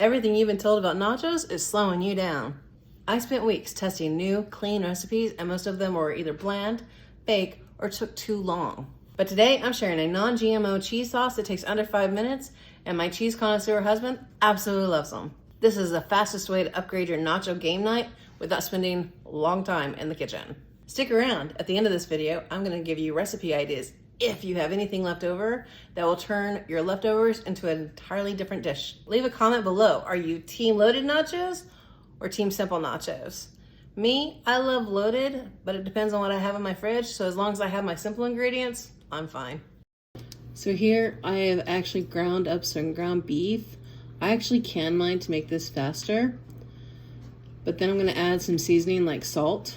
Everything you've been told about nachos is slowing you down. I spent weeks testing new, clean recipes, and most of them were either bland, fake, or took too long. But today, I'm sharing a non-GMO cheese sauce that takes under 5 minutes, and my cheese connoisseur husband absolutely loves them. This is the fastest way to upgrade your nacho game night without spending a long time in the kitchen. Stick around. At the end of this video, I'm going to give you recipe ideas if you have anything left over that will turn your leftovers into an entirely different dish. Leave a comment below. Are you team loaded nachos or team simple nachos? Me, I love loaded, but it depends on what I have in my fridge. So as long as I have my simple ingredients, I'm fine. So here I have actually ground up some ground beef. I actually can mine to make this faster, but then I'm gonna add some seasoning like salt,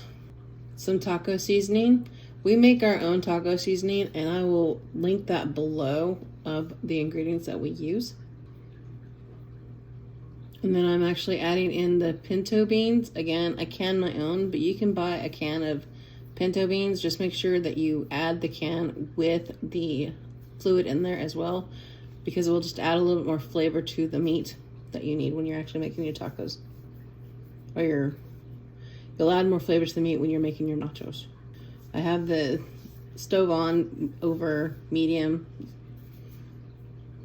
some taco seasoning. We make our own taco seasoning, and I will link that below of the ingredients that we use. And then I'm actually adding in the pinto beans. Again, I can my own, but you can buy a can of pinto beans. Just make sure that you add the can with the fluid in there as well, because it will just add a little bit more flavor to the meat that you need when you're actually making your tacos. Or you'll add more flavor to the meat when you're making your nachos. I have the stove on over medium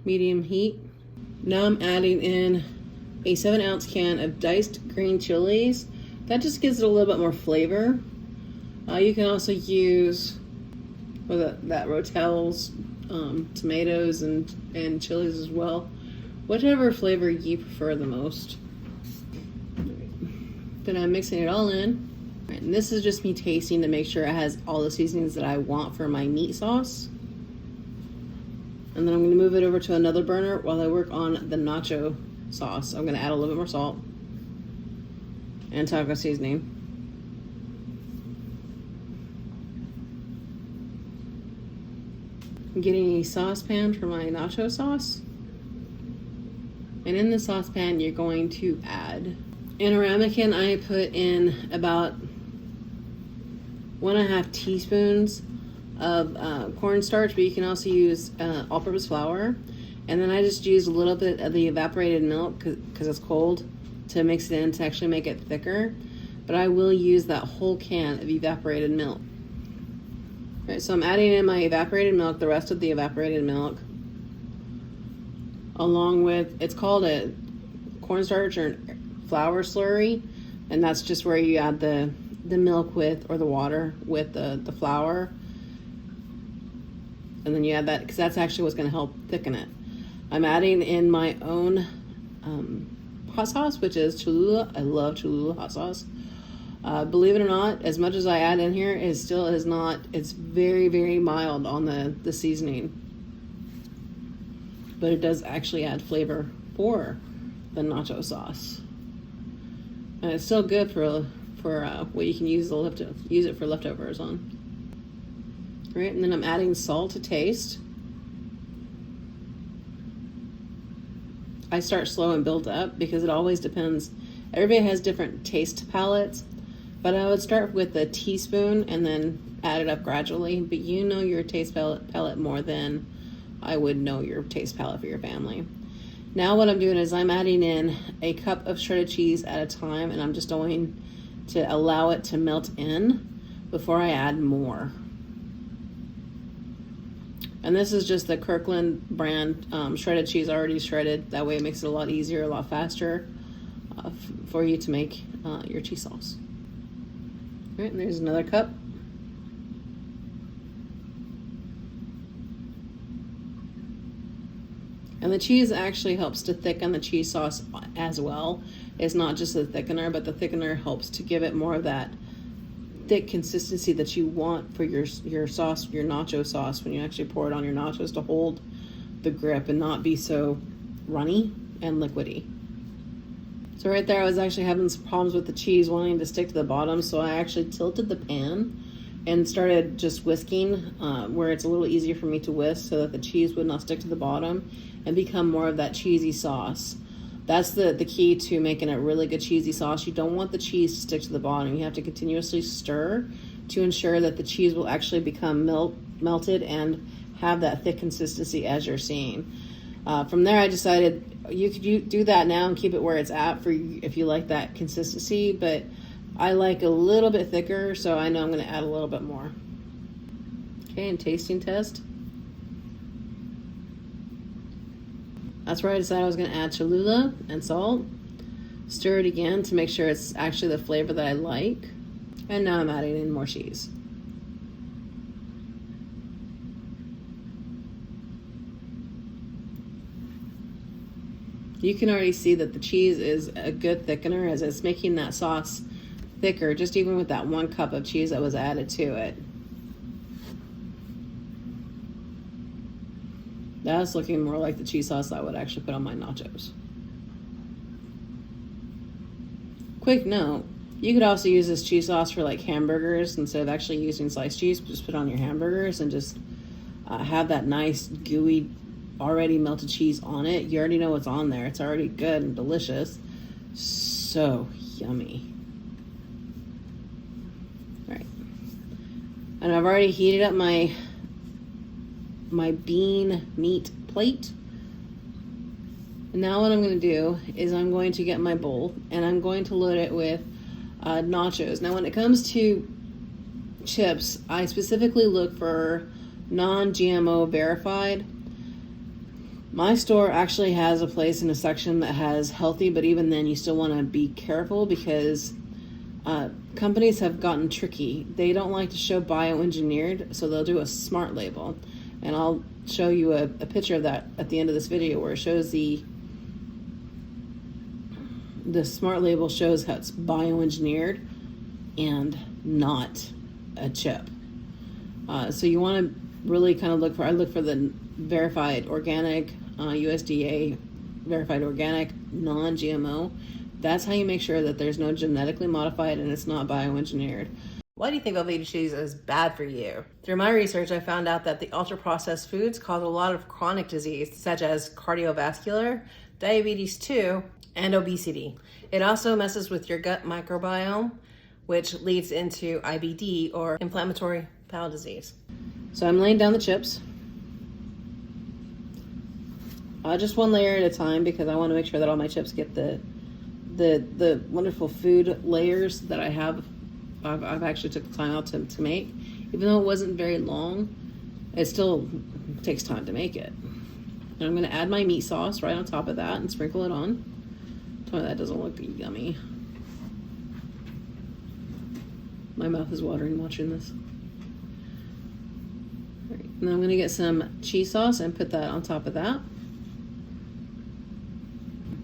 heat. Now I'm adding in a 7-ounce can of diced green chilies. That just gives it a little bit more flavor. You can also use that Rotell's tomatoes and chilies as well. Whichever flavor you prefer the most. Then I'm mixing it all in. And this is just me tasting to make sure it has all the seasonings that I want for my meat sauce. And then I'm going to move it over to another burner while I work on the nacho sauce. I'm going to add a little bit more salt and taco seasoning. I'm getting a saucepan for my nacho sauce. And in the saucepan, you're going to add, in a ramekin, I put in about 1.5 teaspoons of cornstarch, but you can also use all-purpose flour. And then I just use a little bit of the evaporated milk because it's cold to mix it in to actually make it thicker. But I will use that whole can of evaporated milk. All right, so I'm adding in my evaporated milk, the rest of the evaporated milk, along with, it's called a cornstarch or flour slurry, and that's just where you add the milk with, or the water with the flour, and then you add that, because that's actually what's going to help thicken it. I'm adding in my own hot sauce, which is Cholula. I love Cholula hot sauce. Believe it or not, as much as I add in here, it still is not, it's very, very mild on the seasoning. But it does actually add flavor for the nacho sauce. And it's still good for what you can use it for leftovers on. All right, and then I'm adding salt to taste. I start slow and build up because it always depends. Everybody has different taste palettes, but I would start with a teaspoon and then add it up gradually. But you know your taste palette more than I would know your taste palette for your family. Now what I'm doing is I'm adding in a cup of shredded cheese at a time, and I'm just going to allow it to melt in before I add more. And this is just the Kirkland brand shredded cheese, already shredded. That way it makes it a lot easier, a lot faster for you to make your cheese sauce. All right, and there's another cup. And the cheese actually helps to thicken the cheese sauce as well. It's not just a thickener, but the thickener helps to give it more of that thick consistency that you want for your sauce, your nacho sauce, when you actually pour it on your nachos, to hold the grip and not be so runny and liquidy. So right there, I was actually having some problems with the cheese wanting to stick to the bottom, so I actually tilted the pan and started just whisking where it's a little easier for me to whisk so that the cheese would not stick to the bottom and become more of that cheesy sauce. That's the key to making a really good cheesy sauce. You don't want the cheese to stick to the bottom. You have to continuously stir to ensure that the cheese will actually become melted and have that thick consistency as you're seeing. From there, I decided You could do that now and keep it where it's at for if you like that consistency, but I like a little bit thicker, so I know I'm going to add a little bit more. Okay, and tasting test. That's where I decided I was going to add Cholula and salt. Stir it again to make sure it's actually the flavor that I like. And now I'm adding in more cheese. You can already see that the cheese is a good thickener as it's making that sauce thicker, just even with that 1 cup of cheese that was added to it. That's looking more like the cheese sauce I would actually put on my nachos. Quick note, you could also use this cheese sauce for like hamburgers instead of actually using sliced cheese. Just put it on your hamburgers and just have that nice gooey already melted cheese on it. You already know what's on there. It's already good and delicious. So yummy. All right. And I've already heated up my bean meat plate. And now what I'm going to do is I'm going to get my bowl and I'm going to load it with nachos. Now when it comes to chips, I specifically look for non-GMO verified. My store actually has a place in a section that has healthy, but even then you still want to be careful because companies have gotten tricky. They don't like to show bioengineered, so they'll do a smart label. And I'll show you a picture of that at the end of this video where it shows the smart label shows how it's bioengineered and not a chip. So you want to really kind of I look for the verified organic, USDA verified organic, non-GMO. That's how you make sure that there's no genetically modified and it's not bioengineered. Why do you think Velveeta cheese is bad for you? Through my research, I found out that the ultra-processed foods cause a lot of chronic disease, such as cardiovascular, diabetes 2, and obesity. It also messes with your gut microbiome, which leads into IBD or inflammatory bowel disease. So I'm laying down the chips. Just 1 layer at a time because I want to make sure that all my chips get the wonderful food layers that I have. I've actually took the time out to make. Even though it wasn't very long, it still takes time to make it. And I'm going to add my meat sauce right on top of that and sprinkle it on. Tell me that doesn't look yummy. My mouth is watering watching this. All right, and then I'm going to get some cheese sauce and put that on top of that.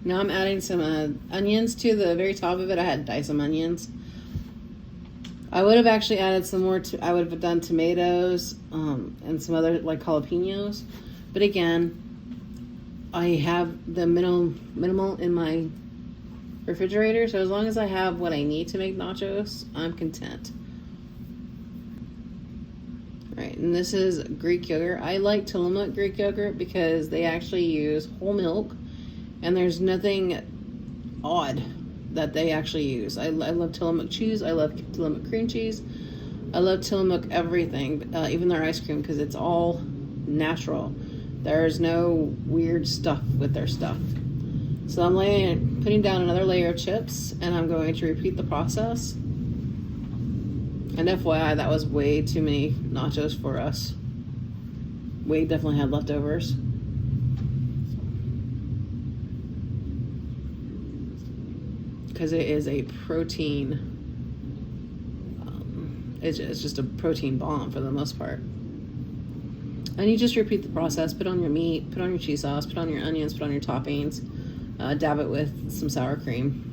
Now I'm adding some onions to the very top of it. I had diced some onions. I would have actually added some more. I would have done tomatoes and some other like jalapenos. But again, I have the minimal in my refrigerator. So as long as I have what I need to make nachos, I'm content. All right, and this is Greek yogurt. I like Tillamook Greek yogurt because they actually use whole milk. And there's nothing odd that they actually use. I love Tillamook cheese. I love Tillamook cream cheese. I love Tillamook everything, even their ice cream, because it's all natural. There's no weird stuff with their stuff. So I'm putting down another layer of chips, and I'm going to repeat the process. And FYI, that was way too many nachos for us. We definitely had leftovers. Because it is a protein, it's just a protein bomb for the most part. And you just repeat the process. Put on your meat, put on your cheese sauce, put on your onions, put on your toppings, dab it with some sour cream.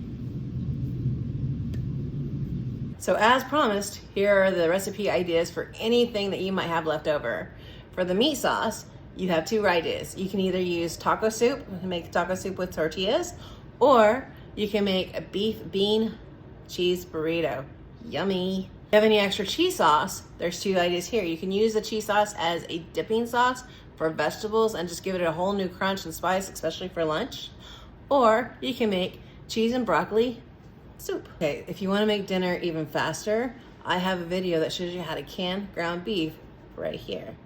So as promised, here are the recipe ideas for anything that you might have left over. For the meat sauce, you have 2 ideas. You can either use taco soup, make taco soup with tortillas, or you can make a beef bean cheese burrito. Yummy. If you have any extra cheese sauce, there's 2 ideas here. You can use the cheese sauce as a dipping sauce for vegetables and just give it a whole new crunch and spice, especially for lunch. Or you can make cheese and broccoli soup. Okay, if you want to make dinner even faster, I have a video that shows you how to can ground beef right here.